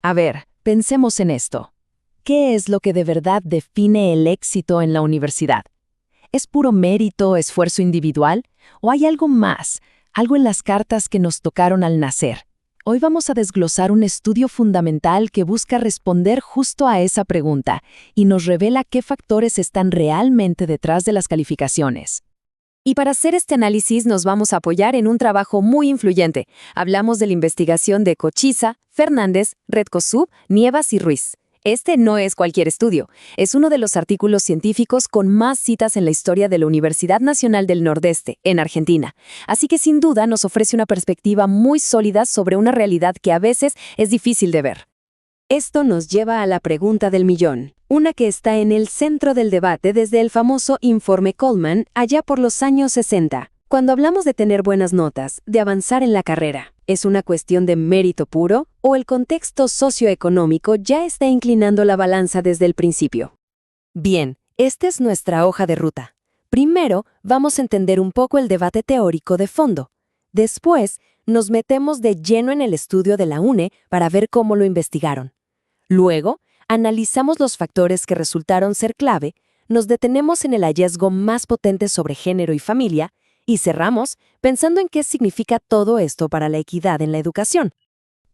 A ver, pensemos en esto. ¿Qué es lo que de verdad define el éxito en la universidad? ¿Es puro mérito, esfuerzo individual? ¿O hay algo más, algo en las cartas que nos tocaron al nacer? Hoy vamos a desglosar un estudio fundamental que busca responder justo a esa pregunta y nos revela qué factores están realmente detrás de las calificaciones. Y para hacer este análisis nos vamos a apoyar en un trabajo muy influyente. Hablamos de la investigación de Cochisa, Fernández, Redcosub, Nievas y Ruiz. Este no es cualquier estudio, es uno de los artículos científicos con más citas en la historia de la Universidad Nacional del Nordeste, en Argentina. Así que sin duda nos ofrece una perspectiva muy sólida sobre una realidad que a veces es difícil de ver. Esto nos lleva a la pregunta del millón, una que está en el centro del debate desde el famoso Informe Coleman allá por los años 60. Cuando hablamos de tener buenas notas, de avanzar en la carrera, ¿es una cuestión de mérito puro o el contexto socioeconómico ya está inclinando la balanza desde el principio? Bien, esta es nuestra hoja de ruta. Primero, vamos a entender un poco el debate teórico de fondo. Después, nos metemos de lleno en el estudio de la UNE para ver cómo lo investigaron. Luego, analizamos los factores que resultaron ser clave, nos detenemos en el hallazgo más potente sobre género y familia, y cerramos pensando en qué significa todo esto para la equidad en la educación.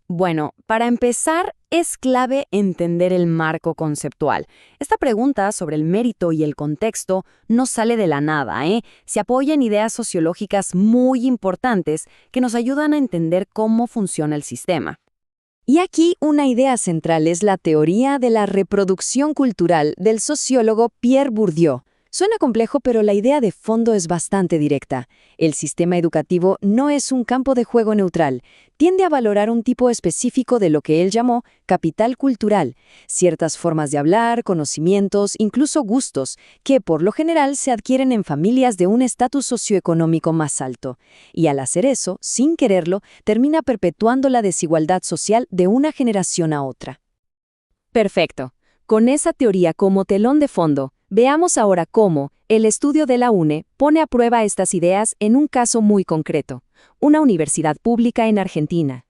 Bueno, para empezar, es clave entender el marco conceptual. Esta pregunta sobre el mérito y el contexto no sale de la nada, Se apoya en ideas sociológicas muy importantes que nos ayudan a entender cómo funciona el sistema. Y aquí una idea central es la teoría de la reproducción cultural del sociólogo Pierre Bourdieu. Suena complejo, pero la idea de fondo es bastante directa. El sistema educativo no es un campo de juego neutral. Tiende a valorar un tipo específico de lo que él llamó capital cultural, ciertas formas de hablar, conocimientos, incluso gustos, que por lo general se adquieren en familias de un estatus socioeconómico más alto. Y al hacer eso, sin quererlo, termina perpetuando la desigualdad social de una generación a otra. Perfecto. Con esa teoría como telón de fondo, veamos ahora cómo el estudio de la UNE pone a prueba estas ideas en un caso muy concreto, una universidad pública en Argentina.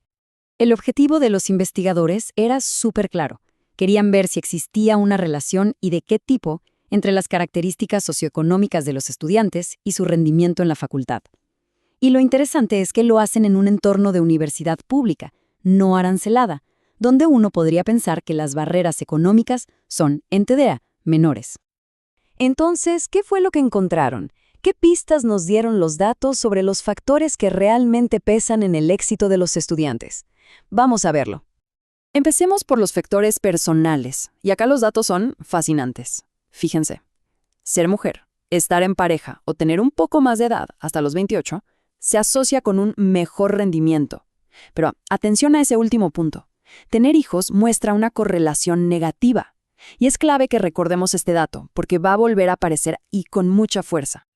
El objetivo de los investigadores era súper claro. Querían ver si existía una relación y de qué tipo entre las características socioeconómicas de los estudiantes y su rendimiento en la facultad. Y lo interesante es que lo hacen en un entorno de universidad pública, no arancelada, donde uno podría pensar que las barreras económicas son, en teoría, menores. Entonces, ¿qué fue lo que encontraron? ¿Qué pistas nos dieron los datos sobre los factores que realmente pesan en el éxito de los estudiantes? Vamos a verlo. Empecemos por los factores personales, y acá los datos son fascinantes. Fíjense, ser mujer, estar en pareja o tener un poco más de edad, hasta los 28, se asocia con un mejor rendimiento. Pero atención a ese último punto. Tener hijos muestra una correlación negativa. Y es clave que recordemos este dato, porque va a volver a aparecer y con mucha fuerza.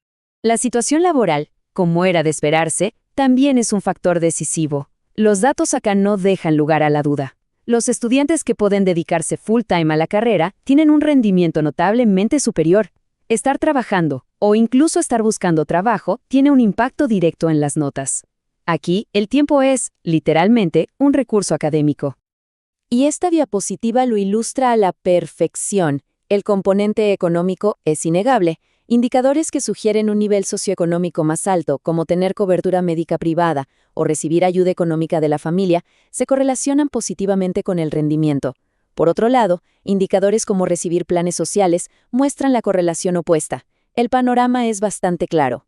La situación laboral, como era de esperarse, también es un factor decisivo. Los datos acá no dejan lugar a la duda. Los estudiantes que pueden dedicarse full time a la carrera tienen un rendimiento notablemente superior. Estar trabajando, o incluso estar buscando trabajo, tiene un impacto directo en las notas. Aquí, el tiempo es, literalmente, un recurso académico. Y esta diapositiva lo ilustra a la perfección. El componente económico es innegable. Indicadores que sugieren un nivel socioeconómico más alto, como tener cobertura médica privada o recibir ayuda económica de la familia, se correlacionan positivamente con el rendimiento. Por otro lado, indicadores como recibir planes sociales muestran la correlación opuesta. El panorama es bastante claro.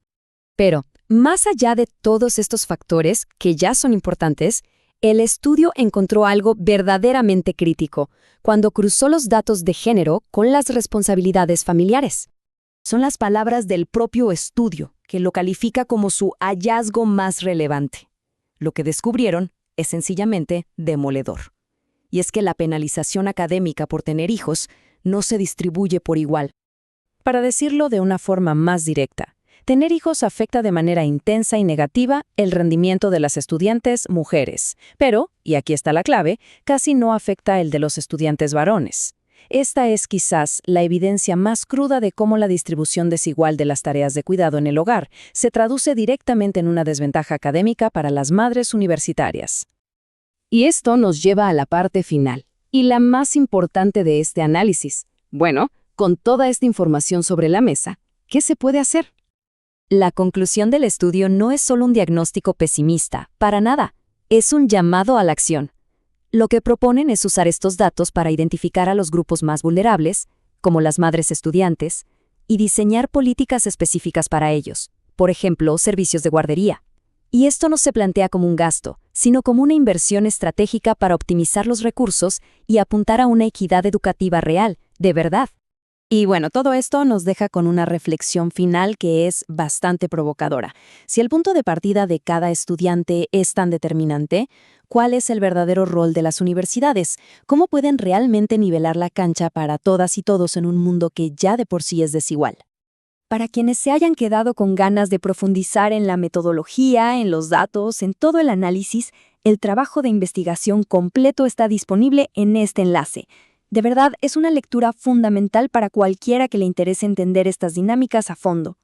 Pero, más allá de todos estos factores, que ya son importantes, el estudio encontró algo verdaderamente crítico cuando cruzó los datos de género con las responsabilidades familiares. Son las palabras del propio estudio, que lo califica como su hallazgo más relevante. Lo que descubrieron es sencillamente demoledor. Y es que la penalización académica por tener hijos no se distribuye por igual. Para decirlo de una forma más directa, tener hijos afecta de manera intensa y negativa el rendimiento de las estudiantes mujeres, pero, y aquí está la clave, casi no afecta el de los estudiantes varones. Esta es quizás la evidencia más cruda de cómo la distribución desigual de las tareas de cuidado en el hogar se traduce directamente en una desventaja académica para las madres universitarias. Y esto nos lleva a la parte final, y la más importante de este análisis. Bueno, con toda esta información sobre la mesa, ¿qué se puede hacer? La conclusión del estudio no es solo un diagnóstico pesimista, para nada, es un llamado a la acción. Lo que proponen es usar estos datos para identificar a los grupos más vulnerables, como las madres estudiantes, y diseñar políticas específicas para ellos, por ejemplo, servicios de guardería. Y esto no se plantea como un gasto, sino como una inversión estratégica para optimizar los recursos y apuntar a una equidad educativa real, de verdad. Y bueno, todo esto nos deja con una reflexión final que es bastante provocadora. Si el punto de partida de cada estudiante es tan determinante, ¿cuál es el verdadero rol de las universidades? ¿Cómo pueden realmente nivelar la cancha para todas y todos en un mundo que ya de por sí es desigual? Para quienes se hayan quedado con ganas de profundizar en la metodología, en los datos, en todo el análisis, el trabajo de investigación completo está disponible en este enlace. De verdad, es una lectura fundamental para cualquiera que le interese entender estas dinámicas a fondo.